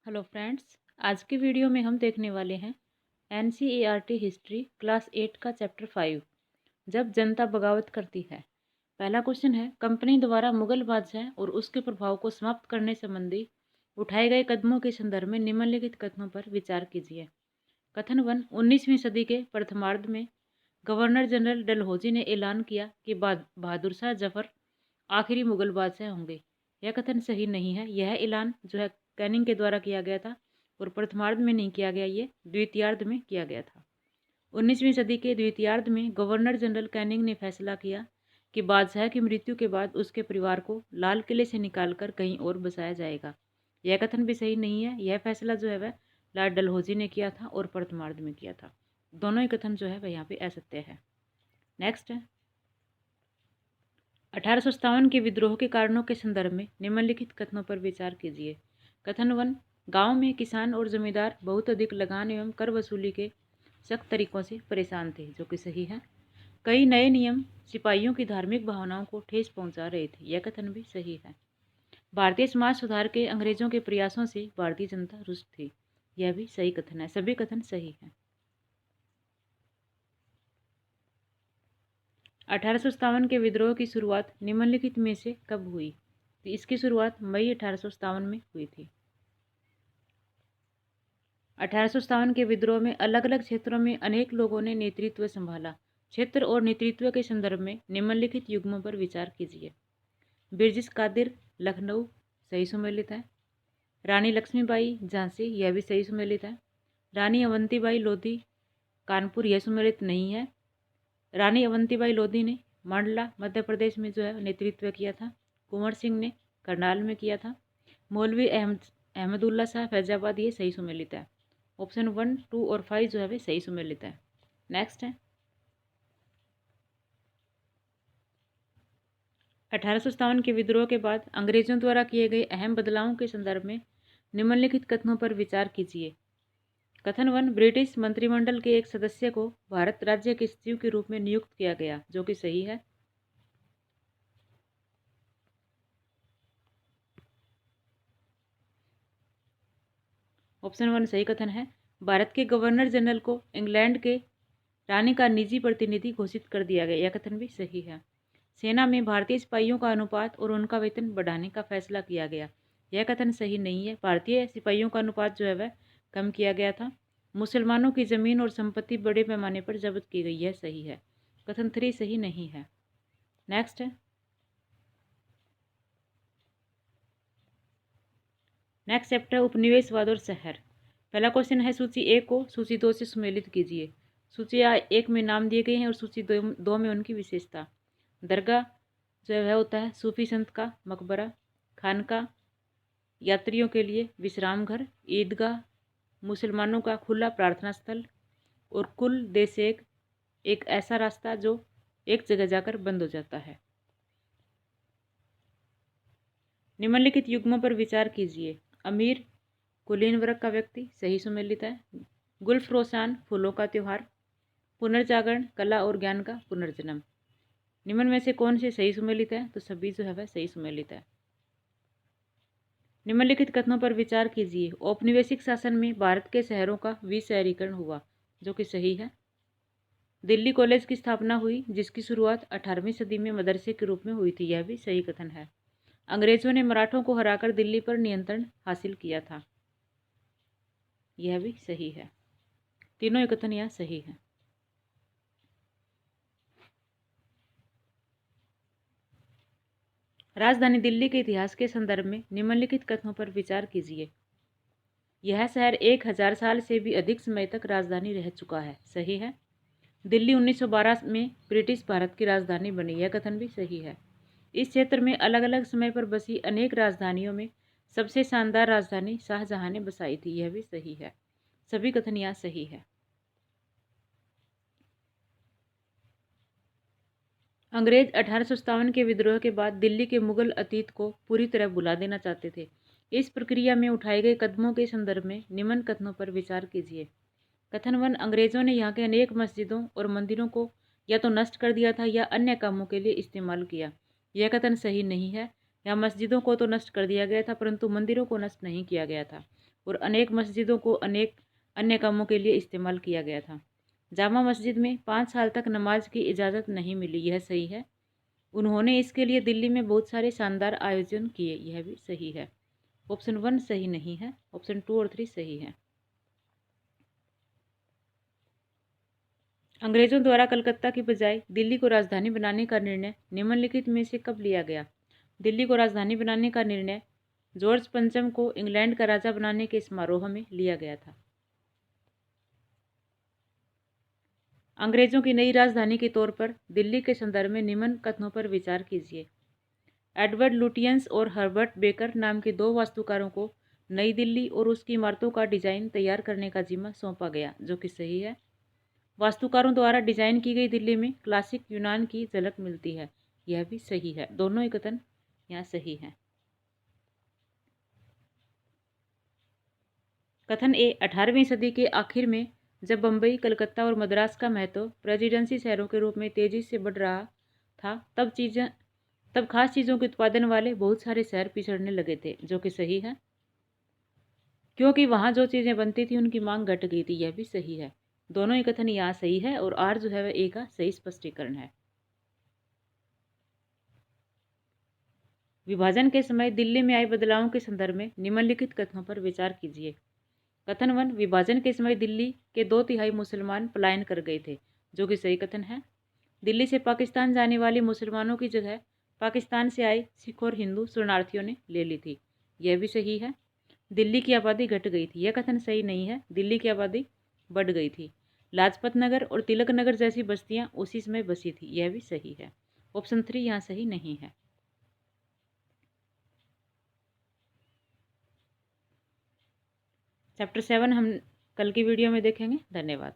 Hello friends. आज की video में हम देखने वाले हैं एनसीईआरटी हिस्ट्री क्लास 8 का चैप्टर 5, जब जनता बगावत करती है। पहला क्वेश्चन है, कंपनी द्वारा मुगल बादशाह और उसके प्रभाव को समाप्त करने संबंधी उठाए गए कदमों के संदर्भ में निम्नलिखित कथनों पर विचार कीजिए। कथन 1, 19वीं सदी के प्रथमार्ध में गवर्नर जनरल डलहौजी ने ऐलान किया कि बहादुर शाह जफर आखिरी मुगल बादशाह होंगे। यह कथन सही नहीं है। यह ऐलान जो है कैनिंग के द्वारा किया गया था और प्रथमार्ध में नहीं किया गया, ये द्वितीयार्ध में किया गया था। 19वीं सदी के द्वितीयार्ध में गवर्नर जनरल कैनिंग ने फैसला किया कि बादशाह की मृत्यु के बाद उसके परिवार को लाल किले से निकालकर कहीं और बसाया जाएगा। यह कथन भी सही नहीं है। यह फैसला जो है वह लॉर्ड डलहौजी ने किया था और प्रथमार्ध में किया था। दोनों ही कथन जो है वह यहाँ पे असत्य है। नेक्स्ट है, 1857 के विद्रोह के कारणों के संदर्भ में निम्नलिखित कथनों पर विचार कीजिए। कथन 1, गांव में किसान और जमींदार बहुत अधिक लगान एवं कर वसूली के सख्त तरीकों से परेशान थे, जो कि सही है। कई नए नियम सिपाहियों की धार्मिक भावनाओं को ठेस पहुंचा रहे थे। यह कथन भी सही है। भारतीय समाज सुधार के अंग्रेजों के प्रयासों से भारतीय जनता रुष्ट थी। यह भी सही कथन है। सभी कथन सही है। 1857 के विद्रोह की शुरुआत निम्नलिखित में से कब हुई? तो इसकी शुरुआत मई 1857 में हुई थी। 1857 के विद्रोह में अलग अलग क्षेत्रों में अनेक लोगों ने नेतृत्व संभाला। क्षेत्र और नेतृत्व के संदर्भ में निम्नलिखित युग्मों पर विचार कीजिए। बिरजिस कादिर लखनऊ, सही सुमेलित है। रानी लक्ष्मीबाई झांसी, यह भी सही सुमेलित है। रानी अवंतीबाई लोधी कानपुर, यह सुमेलित नहीं है। रानी अवंतीबाई लोधी ने मंडला मध्य प्रदेश में जो है नेतृत्व किया था। कुंवर सिंह ने करनाल में किया था। मौलवी अहमदुल्ला शाह फैजाबाद, ये सही सुमेलित है। ऑप्शन 1, 2 और 5 जो है वे सही सुमेलित है। नेक्स्ट है, 1857 के विद्रोह के बाद अंग्रेजों द्वारा किए गए अहम बदलावों के संदर्भ में निम्नलिखित कथनों पर विचार कीजिए। कथन 1, ब्रिटिश मंत्रिमंडल के एक सदस्य को भारत राज्य के सचिव के रूप में नियुक्त किया गया, जो कि सही है। ऑप्शन 1 सही कथन है। भारत के गवर्नर जनरल को इंग्लैंड के रानी का निजी प्रतिनिधि घोषित कर दिया गया। यह कथन भी सही है। सेना में भारतीय सिपाहियों का अनुपात और उनका वेतन बढ़ाने का फैसला किया गया। यह कथन सही नहीं है। भारतीय सिपाहियों का अनुपात जो है वह कम किया गया था। मुसलमानों की जमीन और संपत्ति बड़े पैमाने पर जब्त की गई। यह सही है। कथन 3 सही नहीं है। नेक्स्ट है, नेक्स्ट चैप्टर उपनिवेशवाद और शहर। पहला क्वेश्चन है, सूची 1 को सूची 2 से सुमेलित कीजिए। सूची 1 में नाम दिए गए हैं और सूची 2 में उनकी विशेषता। दरगाह जो है होता है सूफी संत का मकबरा। खानका यात्रियों के लिए विश्राम घर। ईदगाह मुसलमानों का खुला प्रार्थना स्थल। और कुल देशेक एक ऐसा रास्ता जो एक जगह जाकर बंद हो जाता है। निम्नलिखित युग्मों पर विचार कीजिए। अमीर कुलीन वर्ग का व्यक्ति, सही सुमेलित है। गुल्फ रोशान फूलों का त्योहार। पुनर्जागरण कला और ज्ञान का पुनर्जन्म। निम्न में से कौन से सही सुमेलित है? तो सभी जो है वह सही सुमेलित है। निम्नलिखित कथनों पर विचार कीजिए। औपनिवेशिक शासन में भारत के शहरों का विशहरीकरण हुआ, जो कि सही है। दिल्ली कॉलेज की स्थापना हुई, जिसकी शुरुआत 18वीं सदी में मदरसे के रूप में हुई थी। यह भी सही कथन है। अंग्रेजों ने मराठों को हराकर दिल्ली पर नियंत्रण हासिल किया था। यह भी सही है। तीनों ही कथन यहाँ सही है। राजधानी दिल्ली के इतिहास के संदर्भ में निम्नलिखित कथनों पर विचार कीजिए। यह शहर 1000 साल से भी अधिक समय तक राजधानी रह चुका है। सही है। दिल्ली 1912 में ब्रिटिश भारत की राजधानी बनी। यह कथन भी सही है। इस क्षेत्र में अलग अलग समय पर बसी अनेक राजधानियों में सबसे शानदार राजधानी शाहजहां ने बसाई थी। यह भी सही है। सभी कथन यहाँ सही है। अंग्रेज 1857 के विद्रोह के बाद दिल्ली के मुगल अतीत को पूरी तरह भुला देना चाहते थे। इस प्रक्रिया में उठाए गए कदमों के संदर्भ में निम्न कथनों पर विचार कीजिए। कथन 1, अंग्रेजों ने यहाँ के अनेक मस्जिदों और मंदिरों को या तो नष्ट कर दिया था या अन्य कामों के लिए इस्तेमाल किया। यह कथन सही नहीं है। यहाँ मस्जिदों को तो नष्ट कर दिया गया था, परंतु मंदिरों को नष्ट नहीं किया गया था। और अनेक मस्जिदों को अनेक अन्य कामों के लिए इस्तेमाल किया गया था। जामा मस्जिद में 5 साल तक नमाज की इजाज़त नहीं मिली, यह सही है। उन्होंने इसके लिए दिल्ली में बहुत सारे शानदार आयोजन किए, यह भी सही है। ऑप्शन 1 सही नहीं है, ऑप्शन 2 और 3 सही है। अंग्रेजों द्वारा कलकत्ता की बजाय दिल्ली को राजधानी बनाने का निर्णय निम्नलिखित में से कब लिया गया? दिल्ली को राजधानी बनाने का निर्णय जॉर्ज पंचम को इंग्लैंड का राजा बनाने के समारोह में लिया गया था। अंग्रेजों की नई राजधानी के तौर पर दिल्ली के संदर्भ में निम्न कथनों पर विचार कीजिए। एडवर्ड लुटियंस और हर्बर्ट बेकर नाम के 2 वास्तुकारों को नई दिल्ली और उसकी इमारतों का डिजाइन तैयार करने का जिम्मा सौंपा गया, जो कि सही है। वास्तुकारों द्वारा डिजाइन की गई दिल्ली में क्लासिक यूनान की झलक मिलती है, यह भी सही है। दोनों ही कथन यहाँ सही हैं। कथन ए, 18वीं सदी के आखिर में जब बम्बई, कलकत्ता और मद्रास का महत्व प्रेसिडेंसी शहरों के रूप में तेजी से बढ़ रहा था, तब खास चीज़ों के उत्पादन वाले बहुत सारे शहर पिछड़ने लगे थे, जो कि सही है, क्योंकि वहाँ जो चीज़ें बनती थी उनकी मांग घट गई थी, यह भी सही है। दोनों ही कथन यहाँ सही है और आर जो है वह ए का सही स्पष्टीकरण है। विभाजन के समय दिल्ली में आए बदलावों के संदर्भ में निम्नलिखित कथनों पर विचार कीजिए। कथन 1, विभाजन के समय दिल्ली के 2/3 मुसलमान पलायन कर गए थे, जो कि सही कथन है। दिल्ली से पाकिस्तान जाने वाले मुसलमानों की जगह पाकिस्तान से आए सिख और हिंदू शरणार्थियों ने ले ली थी, यह भी सही है। दिल्ली की आबादी घट गई थी, यह कथन सही नहीं है। दिल्ली की आबादी बढ़ गई थी। लाजपत नगर और तिलक नगर जैसी बस्तियां उसी समय बसी थी, यह भी सही है। ऑप्शन 3 यहाँ सही नहीं है। चैप्टर 7 हम कल की वीडियो में देखेंगे। धन्यवाद।